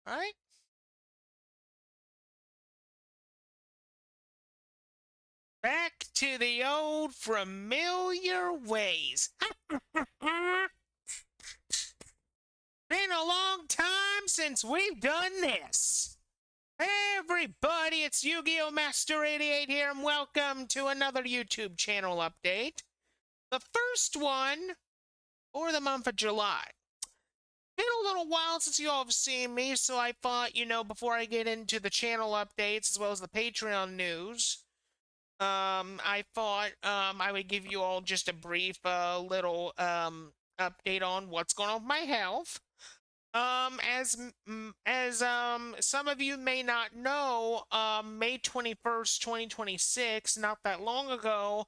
Alright? Back to the old familiar ways. Been a long time since we've done this. Hey everybody, it's Yu-Gi-Oh! Master 88 here, and welcome to another YouTube channel update. The first one for the month of July. Been a little while since you all have seen me, so I thought, before I get into the channel updates as well as the Patreon news, I thought I would give you all just a brief little update on what's going on with my health. As some of you may not know, May 21st, 2026, not that long ago,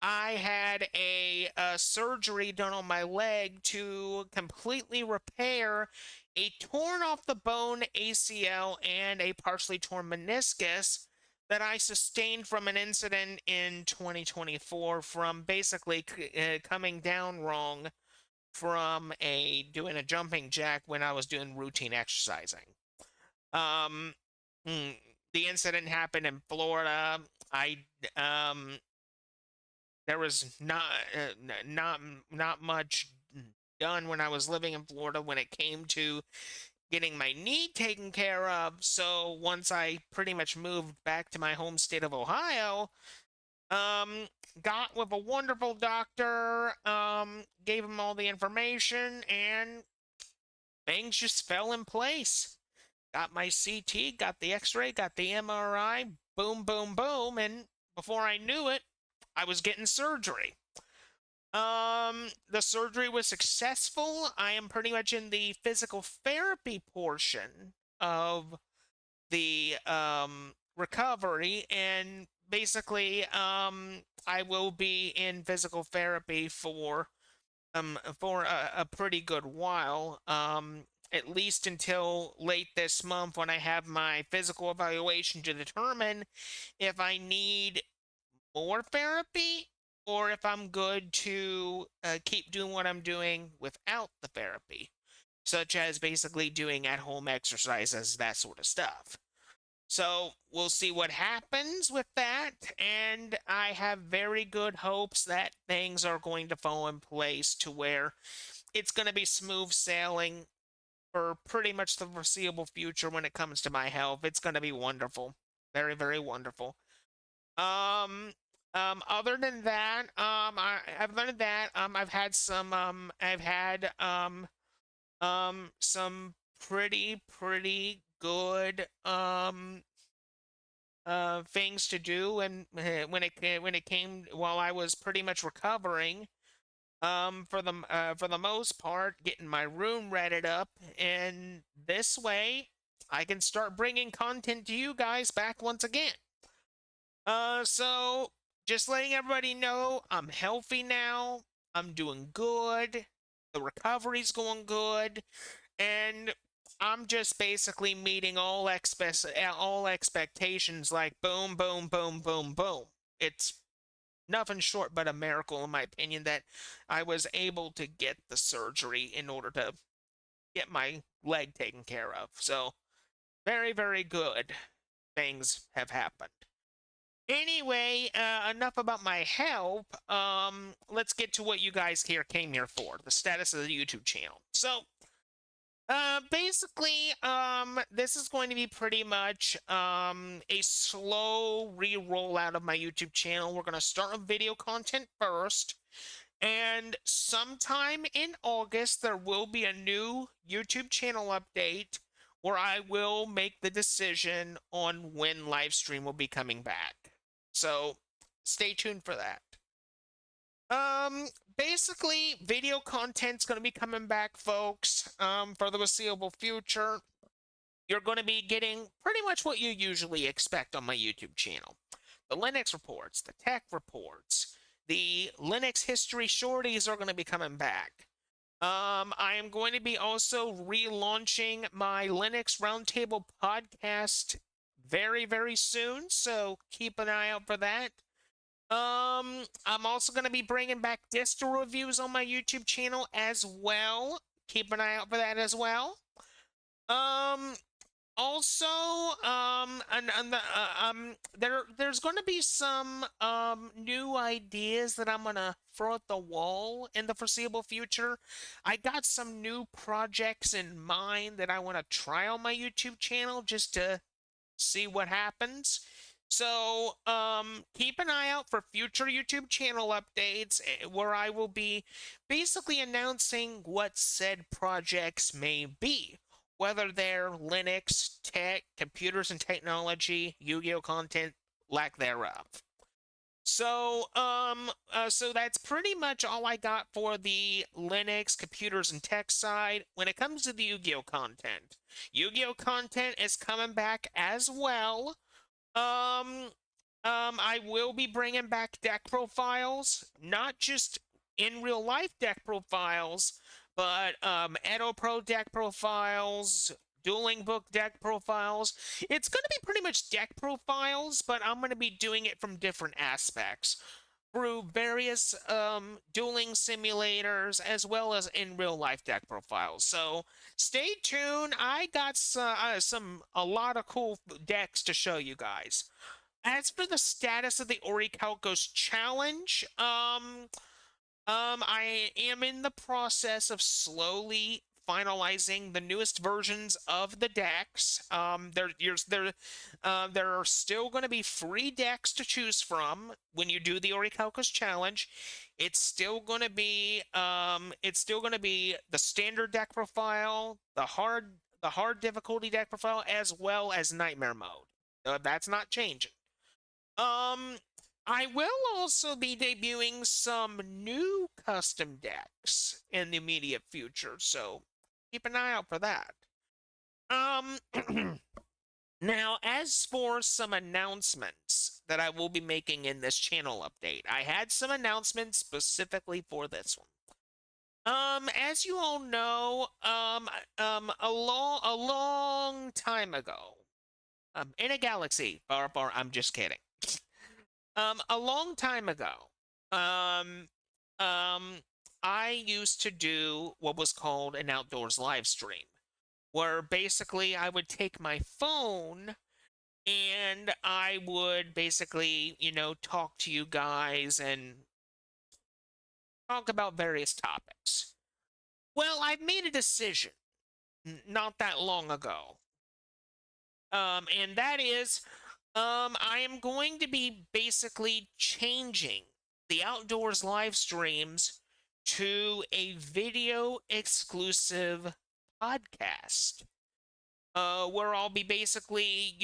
I had a surgery done on my leg to completely repair a torn off the bone ACL and a partially torn meniscus that I sustained from an incident in 2024 from basically coming down wrong from doing a jumping jack when I was doing routine exercising. Um, the incident happened in Florida. There was not much done when I was living in Florida when it came to getting my knee taken care of. So once I pretty much moved back to my home state of Ohio, got with a wonderful doctor, gave him all the information, and things just fell in place. Got my CT, got the X-ray, got the MRI, boom, boom, boom, and before I knew it, I was getting surgery. The surgery was successful. I am pretty much in the physical therapy portion of the recovery, and basically I will be in physical therapy for a pretty good while, at least until late this month when I have my physical evaluation to determine if I need more therapy or if I'm good to keep doing what I'm doing without the therapy, such as basically doing at-home exercises, that sort of stuff. So we'll see what happens with that, and I have very good hopes that things are going to fall in place to where it's going to be smooth sailing for pretty much the foreseeable future when it comes to my health. It's going to be wonderful. Very, very wonderful. Other than that, I've had some pretty good things to do, and when it came while I was pretty much recovering, for the most part, getting my room redded up, and this way I can start bringing content to you guys back once again. So just letting everybody know I'm healthy now. I'm doing good. The recovery's going good, and I'm just basically meeting all expectations, like boom, boom, boom, boom, boom. It's nothing short but a miracle, in my opinion, that I was able to get the surgery in order to get my leg taken care of. So, very, very good things have happened. Anyway, enough about my health. Let's get to what you guys came here for, the status of the YouTube channel. So, basically, this is going to be pretty much, a slow re-rollout of my YouTube channel. We're going to start with video content first, and sometime in August, there will be a new YouTube channel update where I will make the decision on when livestream will be coming back. So, stay tuned for that. Basically, video content's going to be coming back, folks, for the foreseeable future. You're going to be getting pretty much what you usually expect on my YouTube channel. The Linux reports, the tech reports, the Linux history shorties are going to be coming back. I am going to be also relaunching my Linux Roundtable podcast very, very soon, so keep an eye out for that. I'm also going to be bringing back distro reviews on my YouTube channel as well. Keep an eye out for that as well. Also, there's going to be some new ideas that I'm gonna throw at the wall in the foreseeable future. I got some new projects in mind that I want to try on my YouTube channel just to see what happens. So, keep an eye out for future YouTube channel updates where I will be basically announcing what said projects may be, whether they're Linux, tech, computers and technology, Yu-Gi-Oh content, lack thereof. So that's pretty much all I got for the Linux, computers, and tech side. When it comes to the Yu-Gi-Oh content is coming back as well. Um, I will be bringing back deck profiles, not just in real life deck profiles, but Edo Pro deck profiles, Dueling Book deck profiles. It's going to be pretty much deck profiles, but I'm going to be doing it from different aspects through various dueling simulators as well as in real life deck profiles. So stay tuned. I got a lot of cool decks to show you guys. As for the status of the Orichalcos challenge, I am in the process of slowly finalizing the newest versions of the decks. There are still going to be free decks to choose from when you do the Orichalcos challenge. It's still going to be the standard deck profile, the hard difficulty deck profile, as well as nightmare mode. That's not changing. Um, I will also be debuting some new custom decks in the immediate future, so keep an eye out for that. Um, now, as for some announcements that I will be making in this channel update, I had some announcements specifically for this one. As you all know, a long time ago, in a galaxy far, far, I'm just kidding. A long time ago, um, um, I used to do what was called an outdoors live stream, where basically I would take my phone and I would basically, talk to you guys and talk about various topics. Well, I've made a decision not that long ago, and that is I am going to be basically changing the outdoors live streams to a video exclusive podcast. Where I'll be basically,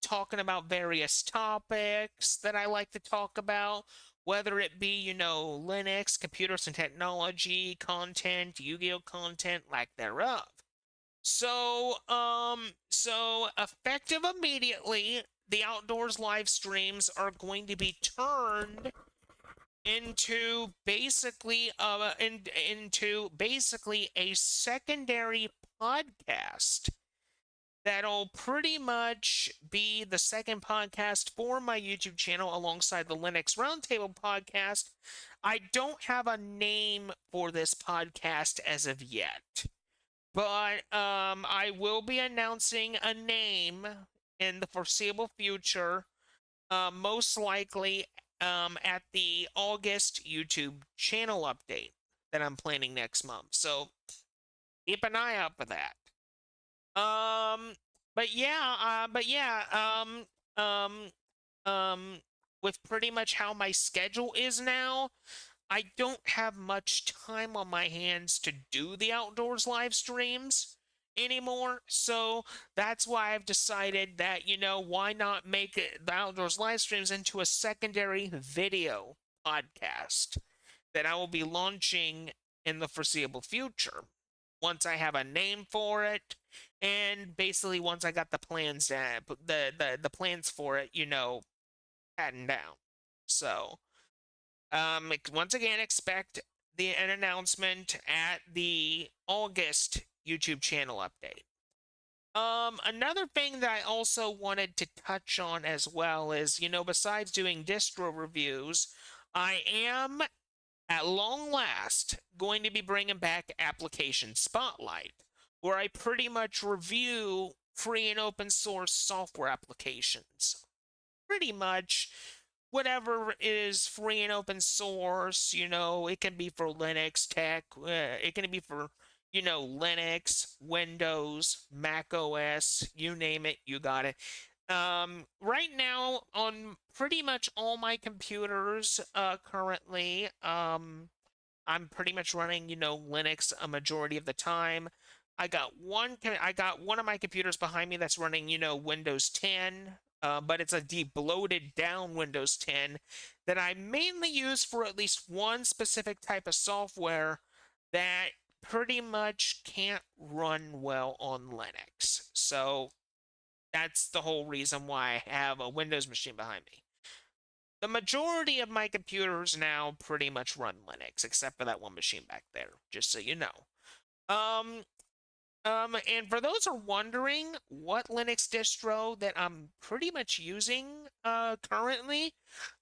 talking about various topics that I like to talk about, whether it be, Linux, computers and technology, content, Yu-Gi-Oh content, lack thereof. So effective immediately, the outdoors live streams are going to be turned into basically a secondary podcast that'll pretty much be the second podcast for my YouTube channel alongside the Linux Roundtable podcast. I don't have a name for this podcast as of yet. But I will be announcing a name in the foreseeable future, most likely at the August YouTube channel update that I'm planning next month. So keep an eye out for that. Um, um, um, with pretty much how my schedule is now, I don't have much time on my hands to do the outdoors live streams anymore. So that's why I've decided that, why not make the outdoors live streams into a secondary video podcast that I will be launching in the foreseeable future. Once I have a name for it, and basically once I got the plans, the plans for it, patting down. So, once again, expect an announcement at the August YouTube channel update. Another thing that I also wanted to touch on as well is, besides doing distro reviews, I am, at long last, going to be bringing back Application Spotlight, where I pretty much review free and open source software applications. Pretty much whatever is free and open source, it can be for Linux tech, it can be for, Linux, Windows, Mac OS, you name it, you got it. Right now, on pretty much all my computers, currently, I'm pretty much running, Linux a majority of the time. I got one of my computers behind me that's running, Windows 10, but it's a debloated down Windows 10 that I mainly use for at least one specific type of software that pretty much can't run well on Linux. So that's the whole reason why I have a Windows machine behind me. The majority of my computers now pretty much run Linux, except for that one machine back there, just so you know. Um, and for those who are wondering what Linux distro that I'm pretty much using, currently,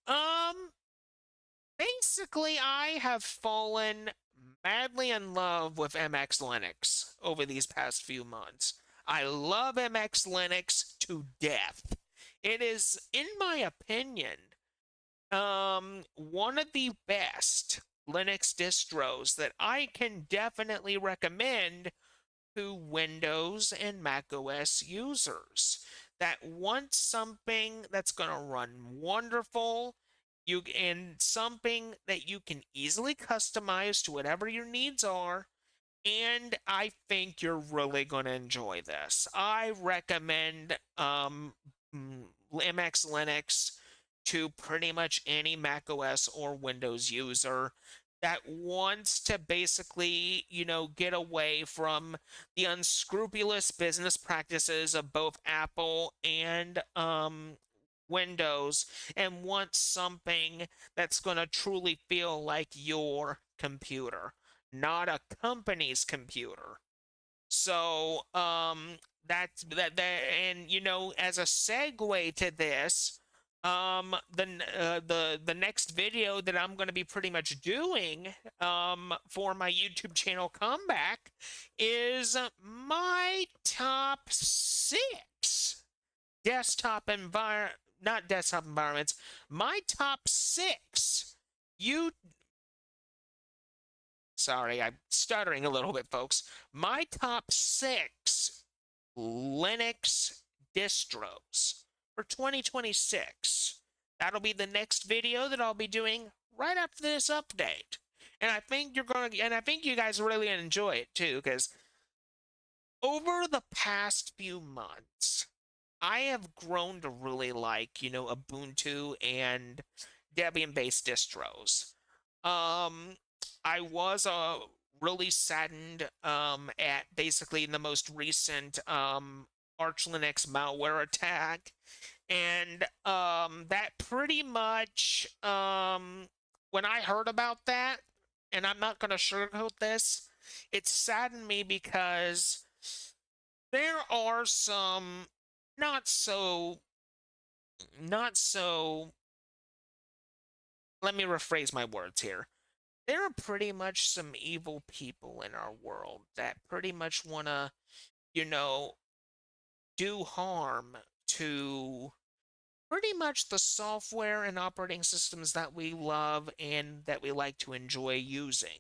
um, basically I have fallen madly in love with MX Linux over these past few months. I love MX Linux to death. It is, in my opinion, one of the best Linux distros that I can definitely recommend to Windows and Mac OS users that want something that's going to run wonderful, and something that you can easily customize to whatever your needs are. And I think you're really going to enjoy this. I recommend MX Linux to pretty much any Mac OS or Windows user that wants to basically, get away from the unscrupulous business practices of both Apple and Windows, and wants something that's going to truly feel like your computer, not a company's computer. So, and as a segue to this, the next video that I'm going to be pretty much doing, for my YouTube channel comeback is my top 6 desktop not desktop environments, my top 6 you Sorry, I'm stuttering a little bit, folks. My top 6 Linux distros for 2026. That'll be the next video that I'll be doing right after this update. And I think you guys really enjoy it too, because over the past few months, I have grown to really like, Ubuntu and Debian-based distros. Um, I was really saddened at basically the most recent Arch Linux malware attack, and that pretty much, when I heard about that, and I'm not going to sugarcoat this, it saddened me because there are some not so not so let me rephrase my words here. There are pretty much some evil people in our world that pretty much want to, you know, do harm to pretty much the software and operating systems that we love and that we like to enjoy using.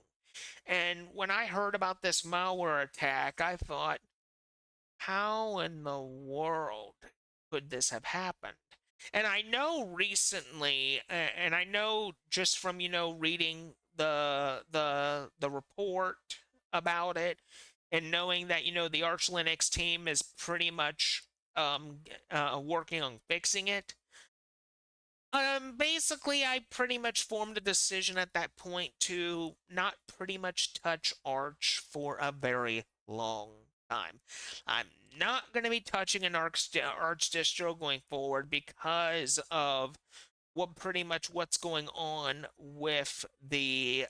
And when I heard about this malware attack, I thought, how in the world could this have happened? And I know recently, and I know just from, reading the report about it, and knowing that, the Arch Linux team is pretty much working on fixing it. Basically, I pretty much formed a decision at that point to not pretty much touch Arch for a very long time. I'm not going to be touching an Arch distro going forward because of what's going on with the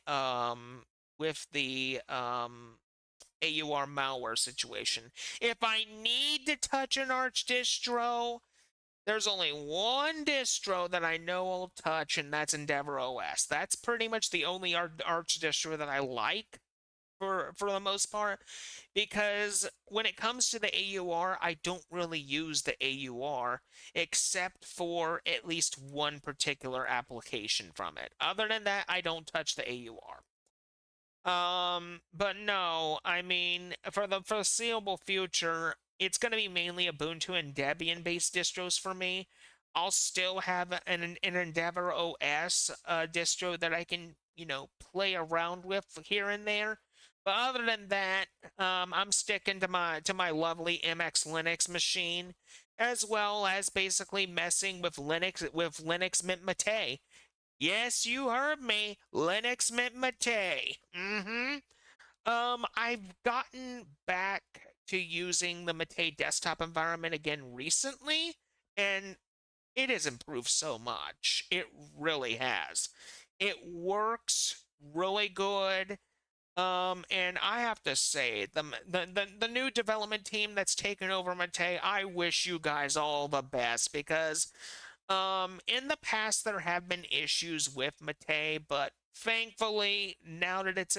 AUR malware situation. If I need to touch an Arch distro, there's only one distro that I know I'll touch, and that's Endeavor OS. That's pretty much the only Arch distro that I like. for the most part, because when it comes to the AUR, I don't really use the AUR except for at least one particular application from it. Other than that, I don't touch the AUR. But no, I mean, for the foreseeable future, it's going to be mainly Ubuntu and Debian based distros for me. I'll still have an Endeavor OS distro that I can, play around with here and there. But other than that, I'm sticking to my lovely MX Linux machine, as well as basically messing with Linux Mint Mate. Yes, you heard me. Linux Mint Mate. I've gotten back to using the Mate desktop environment again recently, and it has improved so much. It really has. It works really good. And I have to say, the new development team that's taken over Mate, I wish you guys all the best, because in the past there have been issues with Mate, but thankfully now that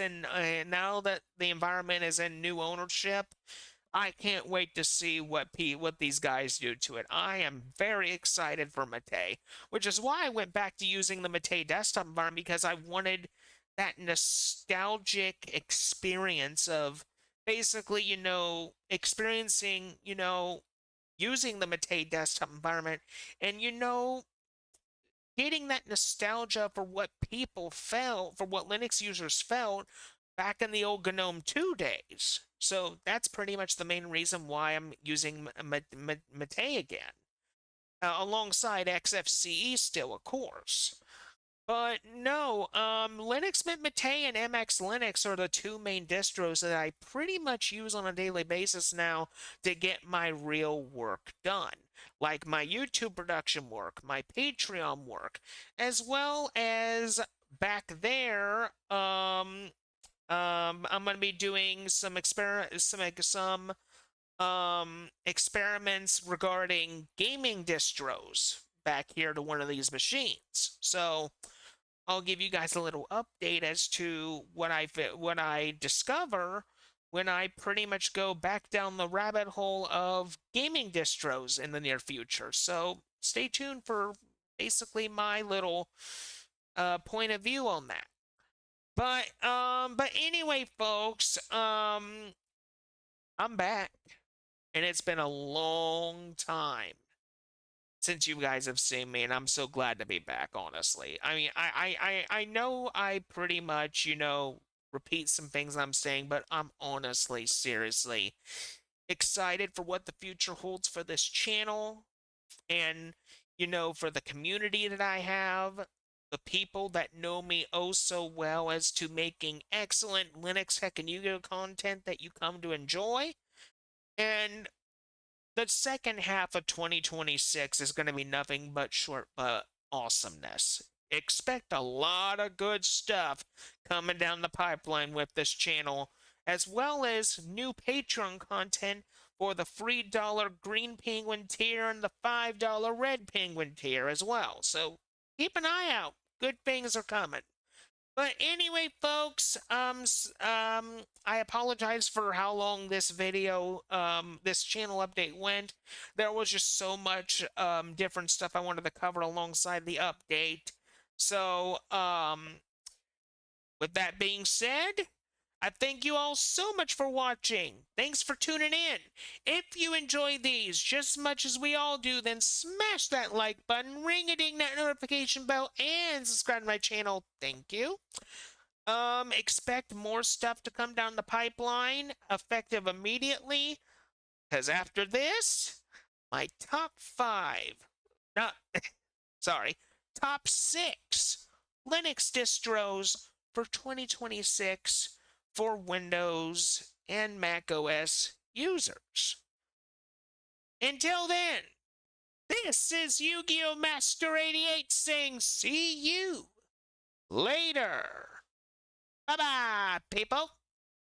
now that the environment is in new ownership, I can't wait to see what these guys do to it. I am very excited for Mate, which is why I went back to using the Mate desktop environment, because I wanted that nostalgic experience of basically, experiencing, using the Mate desktop environment, and getting that nostalgia for what people felt, for what Linux users felt back in the old GNOME 2 days. So that's pretty much the main reason why I'm using Mate again, alongside XFCE still, of course. But no, Linux Mint Mate and MX Linux are the two main distros that I pretty much use on a daily basis now to get my real work done. Like my YouTube production work, my Patreon work, as well as back there, I'm gonna be doing some experiments regarding gaming distros back here to one of these machines. So I'll give you guys a little update as to what I discover when I pretty much go back down the rabbit hole of gaming distros in the near future. So stay tuned for basically my little point of view on that. But anyway, folks, I'm back, and it's been a long time since you guys have seen me, and I'm so glad to be back, honestly. I mean, I know I pretty much, repeat some things I'm saying, but I'm honestly, seriously excited for what the future holds for this channel, and, for the community that I have, the people that know me oh so well as to making excellent Linux Tech and Yu-Gi-Oh content that you come to enjoy. And the second half of 2026 is going to be nothing but short but awesomeness. Expect a lot of good stuff coming down the pipeline with this channel, as well as new Patreon content for the $3 Green Penguin tier and the $5 Red Penguin tier as well. So keep an eye out. Good things are coming. But anyway, folks, I apologize for how long this video, this channel update went. There was just so much, different stuff I wanted to cover alongside the update. So, with that being said, I thank you all so much for watching. Thanks for tuning in. If you enjoy these just as much as we all do, then smash that like button, ring-a-ding that notification bell, and subscribe to my channel. Thank you. Expect more stuff to come down the pipeline, effective immediately, because after this, my top 5, not, sorry, top 6 Linux distros for 2026 for Windows and Mac OS users. Until then, this is Yu-Gi-Oh! Master 88 saying see you later. Bye-bye, people.